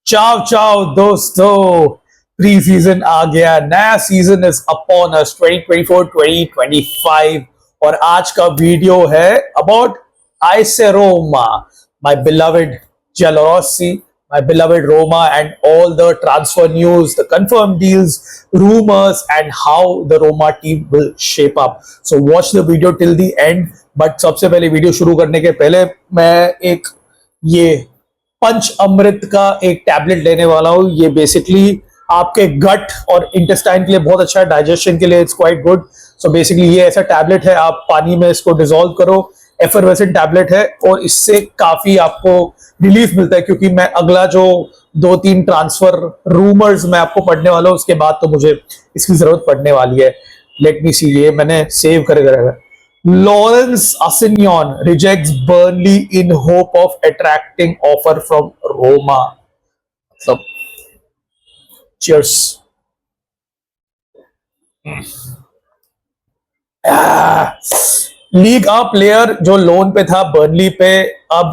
चाओ चाओ दोस्तों, प्री सीजन आ गया। नया सीजन इज अपॉन अस 2024-2025 और आज का वीडियो है about AS Roma, my beloved Giallorossi, my beloved Roma, and all the transfer news, the confirmed deals, rumors, and how the Roma team will shape up. So watch the video till the end. But सबसे पहले video शुरू करने के पहले मैं एक ये पंच अमृत का एक टैबलेट लेने वाला हूँ। ये बेसिकली आपके गट और इंटेस्टाइन के लिए बहुत अच्छा है, डाइजेशन के लिए it's quite good. So basically ये ऐसा टैबलेट है, आप पानी में इसको डिसॉल्व करो, एफरवेसेंट टैबलेट है और इससे काफी आपको रिलीफ मिलता है। क्योंकि मैं अगला जो 2-3 ट्रांसफर रूमर्स मैं आपको पढ़ने वाला हूँ उसके बाद तो मुझे इसकी जरूरत पड़ने वाली है। लेट मी सी, ये मैंने सेव करे। Lawrence Asignon rejects Burnley in hope of attracting offer from Roma. So, cheers. League a player जो लोन पे था बर्नली पे, अब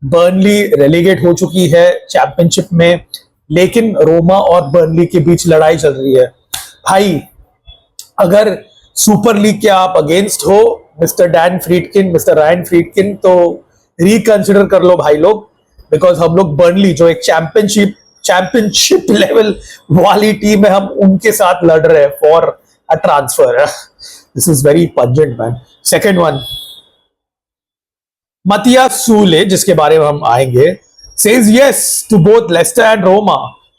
बर्नली रेलीगेट हो चुकी है चैंपियनशिप में, लेकिन रोमा और बर्नली के बीच लड़ाई चल रही है। भाई, अगर सुपर लीग के आप अगेंस्ट हो मिस्टर डैन फ्रीडकिन, मिस्टर रायन फ्रीडकिन, तो रिकंसिडर कर लो भाई लोग। बिकॉज हम लोग बर्नली जो एक चैंपियनशिप लेवल वाली टीम है, हम उनके साथ लड़ रहे हैं for a transfer. This is very pungent man. Second one, Matthias Sule, जिसके बारे में हम आएंगे, says yes to both Leicester and Roma,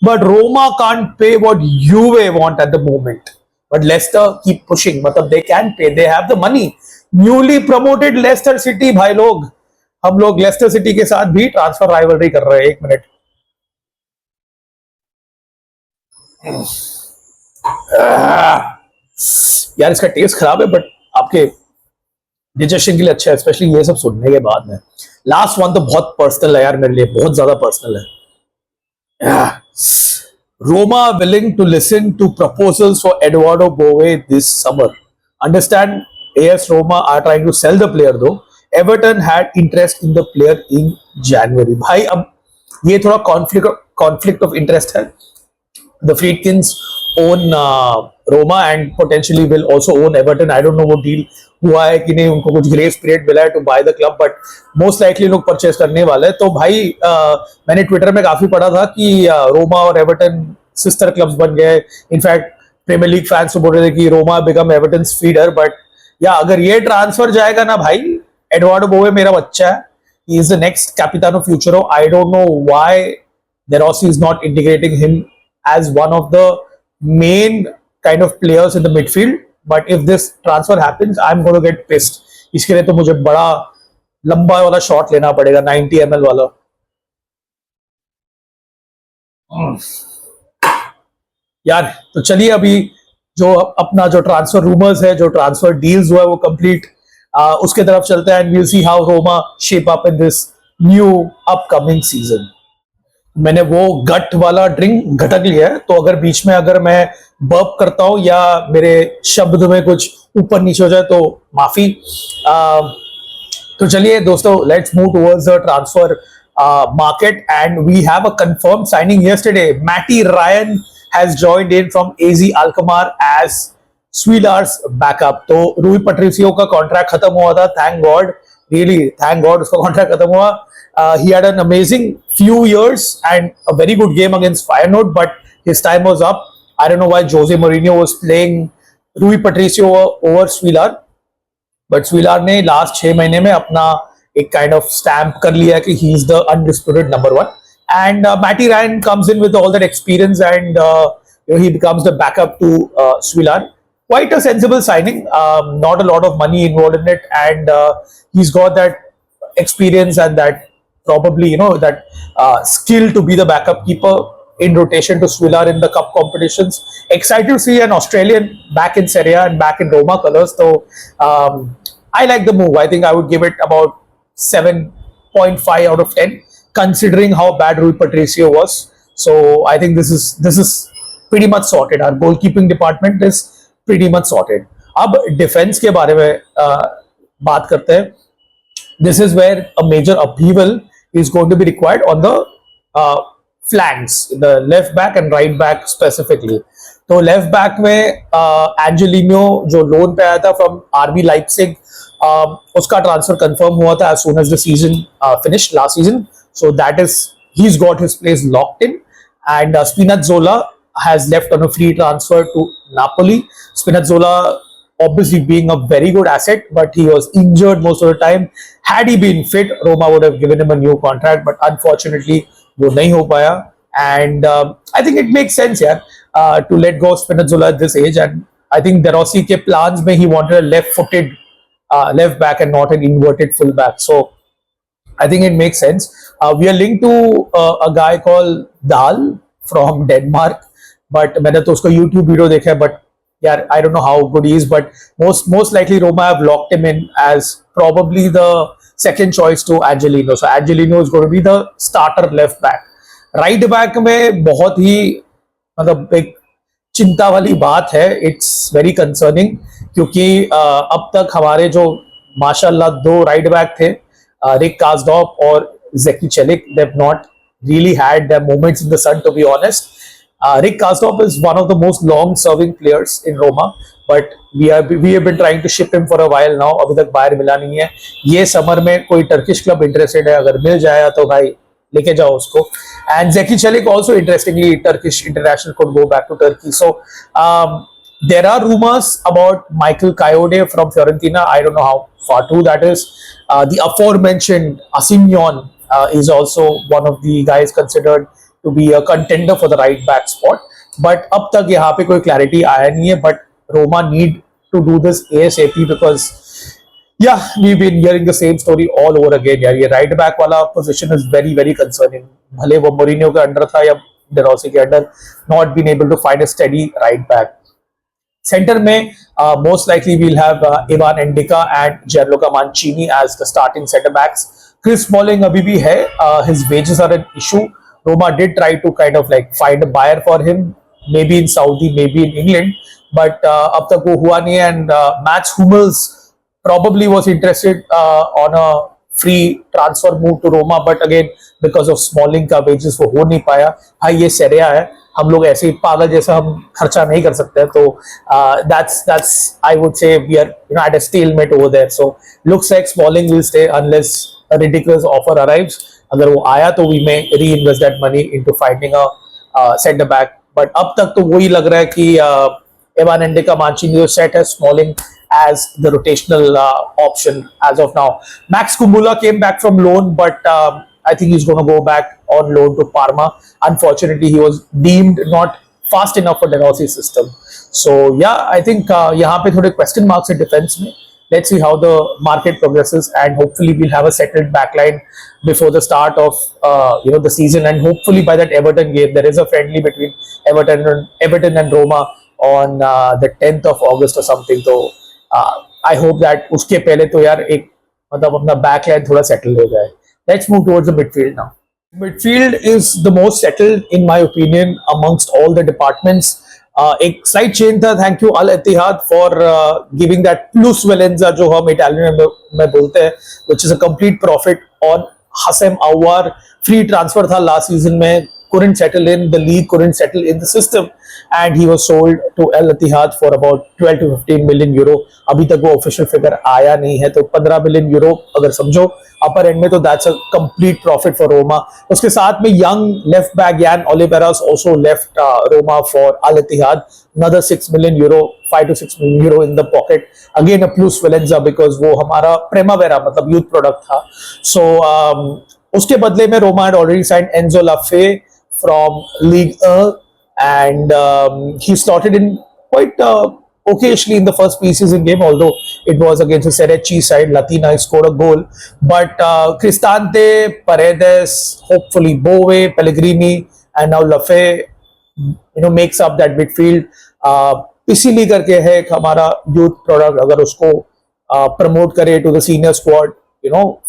but Roma can't pay what Juve want at the moment. But Leicester keep pushing, मतलब they can pay, they have the money. Newly promoted Leicester City भाई लोग, हम लोग Leicester City के साथ भी transfer rivalry कर रहे हैं। एक मिनट, यार इसका टेस्ट खराब है बट आपके डिजेशन के लिए अच्छा है, स्पेशली ये सब सुनने के बाद में। लास्ट वन तो बहुत पर्सनल है यार, मेरे लिए बहुत ज्यादा पर्सनल है। Roma willing to listen to proposals for Eduardo Bove this summer. Understand AS Roma are trying to sell the player though. Everton had interest in the player in January. भाई अब ये थोड़ा conflict of interest है। The Friedkins own Roma and potentially will also own Everton. I don't know वो deal हुआ है कि नहीं, उनको कुछ grace period मिला है to buy the club, but most likely लोग परचेस करने वाले हैं। तो भाई मैंने ट्विटर में काफी पढ़ा था कि रोमा और एवर्टन सिस्टर क्लब्स बन गए। इनफैक्ट प्रीमियर लीग फैंस तो बोल रहे थे कि रोमा बिकम एवर्टन्स फीडर। बट या अगर ये ट्रांसफर जाएगा ना भाई, एडवार्डो बोवे मेरा बच्चा है, ही इज द नेक्स्ट कैपिटानो फ्यूचरो। I don't know why De Rossi is not integrating him as one of the main kind of players in the midfield. But if this transfer happens, I'm going to get pissed. इसके लिए तो मुझे बड़ा लंबा वाला shot लेना पड़ेगा, 90 ml वाला। यार तो चलिए, अभी जो अपना जो ट्रांसफर रूमर्स है, जो ट्रांसफर डील्स हुआ है वो कंप्लीट, उसके तरफ चलते हैं and we'll see how Roma shape up in this new upcoming season. मैंने वो गट वाला ड्रिंक घटक लिया है, तो अगर बीच में अगर मैं बर्प करता हूं या मेरे शब्द में कुछ ऊपर नीचे हो जाए तो माफी। तो चलिए दोस्तों, let's move towards the transfer market, and we have a confirmed signing yesterday. Matty Ryan has joined in from AZ Alkmaar as Swilar's backup. तो रूई पट्रिसियो का कॉन्ट्रैक्ट खत्म हुआ था, thank God, really thank God उसका कॉन्ट्रैक्ट खत्म हुआ। He had an amazing few years and a very good game against Feyenoord, but his time was up. I don't know why Jose Mourinho was playing Rui Patricio over Swilar, but Swilar ने last 6 महीने में अपना एक kind of stamp कर लिया कि he is the undisputed number one. And Matty Ryan comes in with all that experience and he becomes the backup to Swilar. Quite a sensible signing, not a lot of money involved in it, and he's got that experience and that probably that skill to be the backup keeper in rotation to Swilar in the cup competitions. Excited to see an Australian back in Serie A and back in Roma colours. So I like the move. I think I would give it about 7.5 out of 10, considering how bad Rui Patricio was. So I think this is pretty much sorted. Our goalkeeping department is pretty much sorted. अब defence के बारे में बात करते हैं। This is where a major upheaval is going to be required on the flanks, the left back and right back specifically. तो left back में एंजेलिनो जो लोन पे आया था फ्रॉम आरबी लाइप्जिग, उसका ट्रांसफर कंफर्म हुआ था as soon as the season finished last season. So that is, he's got his place locked in. And Spinazzola has left on a free transfer to Napoli. Spinazzola obviously being a very good asset, but he was injured most of the time. Had he been fit, Roma would have given him a new contract, but unfortunately वो नहीं हो पाया. And I think it makes sense, yeah, to let go of Spinazzola at this age. And I think De Rossi के plans में he wanted a left-footed left back and not an inverted full back. So I think it makes sense. We are linked to a guy called Dahl from Denmark, but मैंने तो उसका YouTube video देखा है, but yeah, I don't know how good he is, but most likely Roma have locked him in as probably the second choice to Angelino. So Angelino is going to be the starter left back. Right back में बहुत ही मतलब एक चिंता वाली बात है. It's very concerning क्योंकि अब तक हमारे जो माशाल्लाह दो राइट बैक थे, रिक कास्डॉप और Zeki Celik, they have not really had their moments in the sun, to be honest. Rick Karsdorp is one of the most long-serving players in Roma, but we have been trying to ship him for a while now. अभी तक बाहर मिला नहीं है. ये summer में कोई Turkish club interested है, अगर मिल जाएगा तो भाई लेके जाओ उसको. And Zeki Çelik also, interestingly, Turkish international, could go back to Turkey. So there are rumors about Michael Kayode from Fiorentina. I don't know how far true that is. The aforementioned Asimyon is also one of the guys considered to be a contender for the right back spot. But अब तक यहाँ पे कोई clarity आया नहीं है. But Roma need to do this ASAP because yeah, we've been hearing the same story all over again. यार ये right back वाला position is very very concerning. भले वो मोरिनियो के अंडर था या De Rossi के under, not been able to find a steady right back. Center में most likely we'll have Ivan Endika and Gianluca Mancini as the starting center backs. Chris Smalling अभी भी है. His wages are an issue. Roma did try to kind of like find a buyer for him, maybe in Saudi, maybe in England, but अब तक वो हुआ नहीं. And Mats Hummels probably was interested on a free transfer move to Roma, but again because of Smalling का wages वो हो नहीं पाया. भाई ये सेरिया है, हम लोग ऐसे ही पागल जैसा हम खर्चा नहीं कर सकते. तो that's I would say we are at a stalemate over there. So looks like Smalling will stay unless a ridiculous offer arrives. अगर वो आया तो we may reinvest that money into finding a centre back. But अब तक तो वही लग रहा है कि Ivan Endika, Mancini जो set है, Smalling as the rotational option as of now. Max Kumula came back from loan, but I think he's going to go back on loan to Parma. Unfortunately, he was deemed not fast enough for De Rossi's system. So yeah, I think यहाँ पे थोड़े question marks है defense में. Let's see how the market progresses, and hopefully we'll have a settled backline before the start of the season. And hopefully by that Everton game, there is a friendly between Everton and Roma on the 10th of August or something. So I hope that उसके पहले तो यार एक मतलब अपना backline थोड़ा settle हो जाए. Let's move towards the midfield now. Midfield is the most settled in my opinion amongst all the departments. एक slight change था. Thank you Al Ittihad for giving that plus valenza जो हम Italian में बोलते हैं, which is a complete profit on Hassem Aouar. Free transfer था last season में, couldn't settle in the league, couldn't settle in the system, and he was sold to Al Ittihad for about 12 to 15 million euro. अभी तक वो official figure आया नहीं है, तो 15 million euro अगर समझो upper end में, तो that's a complete profit for Roma. उसके साथ में young left back Jan Oliveras also left Roma for Al Ittihad. Another 6 million euro, 5 to 6 million euro in the pocket. Again a plus valenza because वो हमारा Primavera मतलब youth product था. So उसके बदले में Roma had already signed Enzo Lafay from League 1, and he slotted in quite occasionally in the first preseason game, although it was against the Serie C side. Latina scored a goal, but Cristante, Paredes, hopefully Bowe, Pellegrini, and now Lafay, makes up that midfield. इसीलिए करके है एक हमारा youth product, अगर उसको promote करे to the senior squad,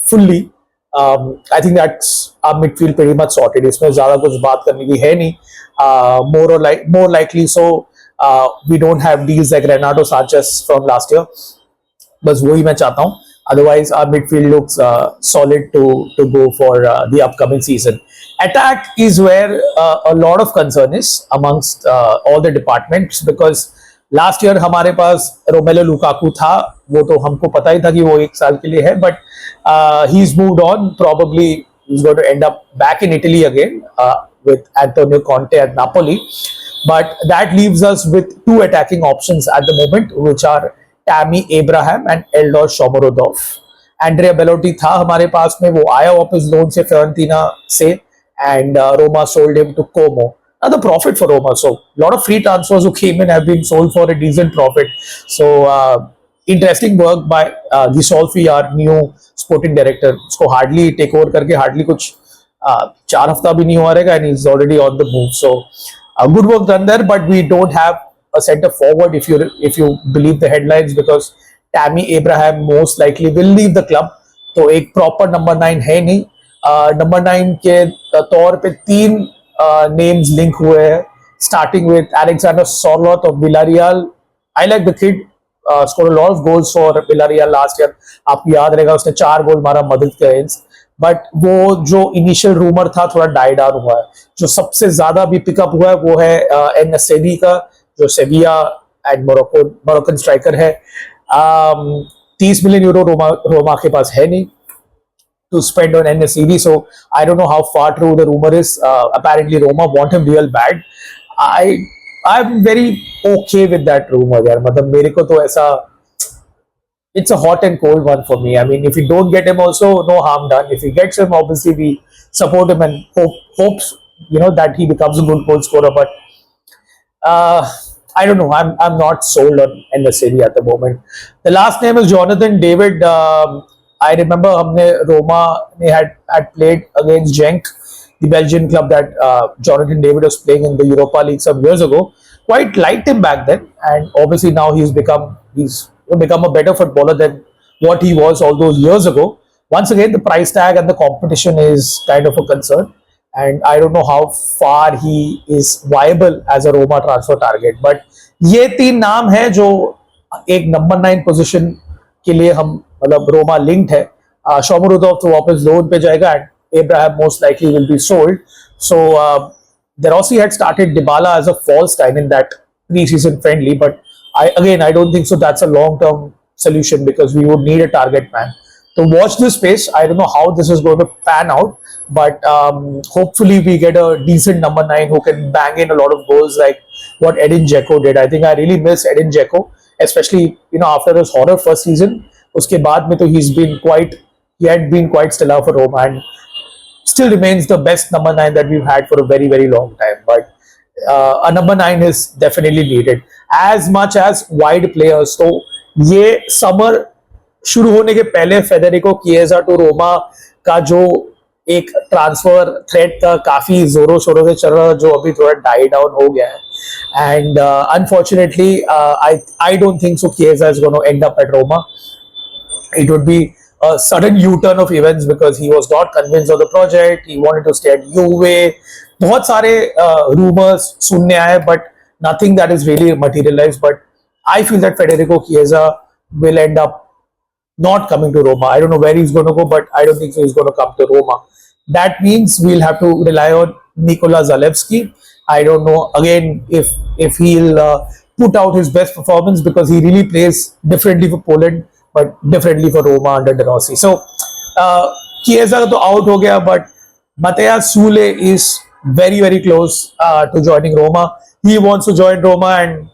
fully. I think that's our midfield pretty much sorted. इसमें ज़्यादा कुछ बात करने की है नहीं. More likely so we don't have deals like Renato Sanchez from last year. बस वही मैं चाहता हूँ. Otherwise our midfield looks solid to go for the upcoming season. Attack is where a lot of concern is amongst all the departments because last year हमारे पास Romelu Lukaku था, वो तो हमको पता ही था कि वो 1 साल के लिए है, but he is moved on, probably he is going to end up back in Italy again with Antonio Conte at Napoli. But that leaves us with 2 attacking options at the moment, which are Tammy Abraham and Eldor Shomorodov. Andrea Bellotti था हमारे पास में, वो आया वापस loan से Fiorentina से, and Roma sold him to Como. Another profit for Roma. So a lot of free transfers who came in have been sold for a decent profit. So interesting work by Ghisolfi, our new sporting director. उसको hardly take over करके hardly कुछ 4 हफ्ता भी नहीं हुआ रहेगा, and he's already on the move. So good work done there, but we don't have a center forward if you believe the headlines, because Tammy Abraham most likely will leave the club. तो एक proper number 9 है नहीं. Number 9 के तौर पे 3 names link हुए हैं, starting with Alexander Sorloth of Villarreal. I like the kid. Scored a lot of goals for Villarreal last year. आपको याद रहेगा उसने 4 गोल मारा मदद के अगेंस्ट. बट वो जो इनिशियल रूमर था थोड़ा डाई डाउन हुआ है. जो सबसे ज्यादा भी पिकअप हुआ है वो है एन नसेरी का, जो सेविया एंड मोरक्कन स्ट्राइकर है. 30 मिलियन यूरो रोमा के पास है नहीं to spend on NSCD. So I don't know how far true the rumor is. Apparently Roma want him real bad. I'm very okay with that rumor यार. मतलब मेरे को तो ऐसा, it's a hot and cold one for me. I mean, if we don't get him also, no harm done. If he gets him, obviously we support him and hopes, that he becomes a good goal scorer. But I don't know. I'm not sold on NSCD at the moment. The last name is Jonathan David. I remember Roma had played against Genk, the Belgian club that Jonathan David was playing in the Europa League some years ago. Quite liked him back then, and obviously now he's become a better footballer than what he was all those years ago. Once again, the price tag and the competition is kind of a concern, and I don't know how far he is viable as a Roma transfer target. But ये 3 नाम है जो एक number 9 position के लिए हम मतलब Roma linked है. शोमोरोदोव तो वापस लोन पे जाएगा, and Abraham most likely will be sold. So De Rossi had started Dybala as a false nine in that pre-season friendly, but I don't think so that's a long-term solution, because we would need a target man. So watch this space. I don't know how this is going to pan out, but hopefully we get a decent number 9 who can bang in a lot of goals like what Edin Dzeko did. I think I really miss Edin Dzeko, especially after his horror first season. उसके बाद में तो he had been quite stellar for Roma, and still remains the best number 9 that we've had for a very, very long time. But a number 9 is definitely needed. As much as wide players, तो ये summer शुरू होने के पहले Federico किएजा to Roma का जो एक transfer thread का काफी जोरों शोरों से चल रहा, जो अभी थोड़ा डाई डाउन हो गया है. And unfortunately I don't think so Chiesa is going to end up at Roma. It would be a sudden U-turn of events because he was not convinced of the project. He wanted to stay at Juve. बहुत सारे rumors सुनने आए, but nothing that is really materialized. But I feel that Federico Chiesa will end up not coming to Roma. I don't know where he's going to go, but I don't think so he's going to come to Roma. That means we'll have to rely on Nikola Zalewski. I don't know again if he'll put out his best performance, because he really plays differently for Poland, but differently for Roma under De Rossi. So Chiesa to out ho gaya, but Matthias Sule is very, very close to joining Roma. He wants to join Roma, and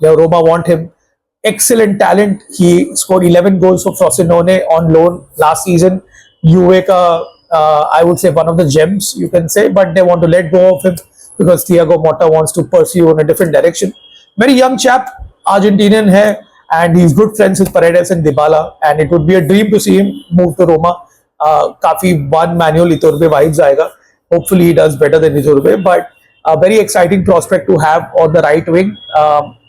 Roma want him. Excellent talent. He scored 11 goals for Frosinone on loan last season. Juve ka, I would say one of the gems you can say, but they want to let go of him because Thiago Motta wants to pursue in a different direction. Very young chap, Argentinian hai, and he's good friends with Paredes and Dybala, and it would be a dream to see him move to Roma. काफी one Manuel Iturbe vibes आएगा. Hopefully he does better than Iturbe, but a very exciting prospect to have on the right wing.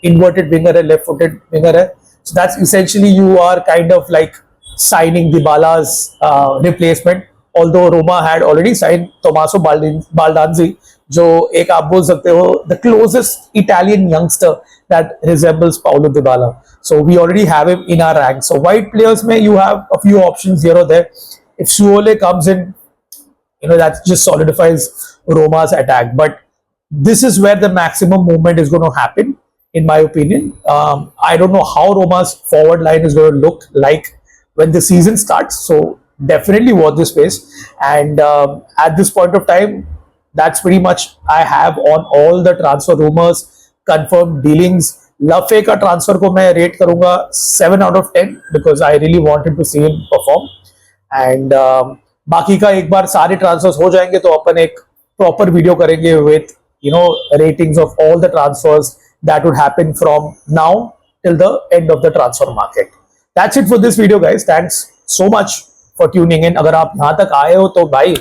Inverted winger है, left-footed winger है. So that's essentially you are kind of like signing Dybala's replacement. Although Roma had already signed Tommaso Baldanzi, जो एक आप बोल सकते हो the closest Italian youngster that resembles Paulo Dybala. So we already have him in our ranks. So wide players में you have a few options here or there. If Suole comes in, that just solidifies Roma's attack. But this is where the maximum movement is going to happen, in my opinion. I don't know how Roma's forward line is going to look like when the season starts. So definitely watch this space. And at this point of time, that's pretty much I have on all the transfer rumors, confirmed dealings. लफे का transfer को मैं rate करूंगा 7 out of 10 because I really wanted to see him perform. And बाकी का एक बार सारे transverse हो जाएंगे तो अपन एक प्रॉपर वीडियो करेंगे with ratings of all the transfers that would happen from now till the end of the transfer market. That's it for this video, guys. Thanks so much for tuning in. अगर आप यहाँ तक आए हो तो भाई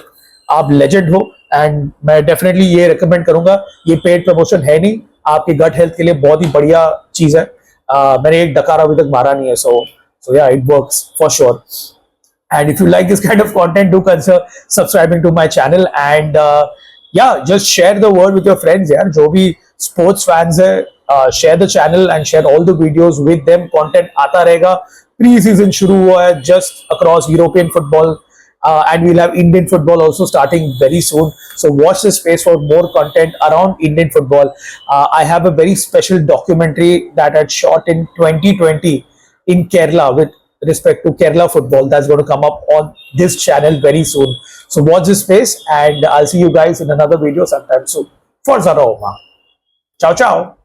आप लेजेंड हो. एंड मैं डेफिनेटली ये रिकमेंड करूंगा, ये पेड प्रमोशन है नहीं, आपकी गट हेल्थ के लिए बहुत ही बढ़िया चीज है. मैंने एक डकार अभी तक मारा नहीं है. so yeah, it works for sure. And if you like this kind of content, do consider subscribing to my channel. And yeah, just share the word with your friends. यार जो भी sports fans है, share the channel and share all the videos with them. Content आता रहेगा. Pre-season शुरू हुआ है just across European football. And we'll have Indian football also starting very soon. So watch this space for more content around Indian football. I have a very special documentary that I shot in 2020 in Kerala with respect to Kerala football. That's going to come up on this channel very soon. So watch this space, and I'll see you guys in another video sometime soon. Forza Roma. Ciao, ciao.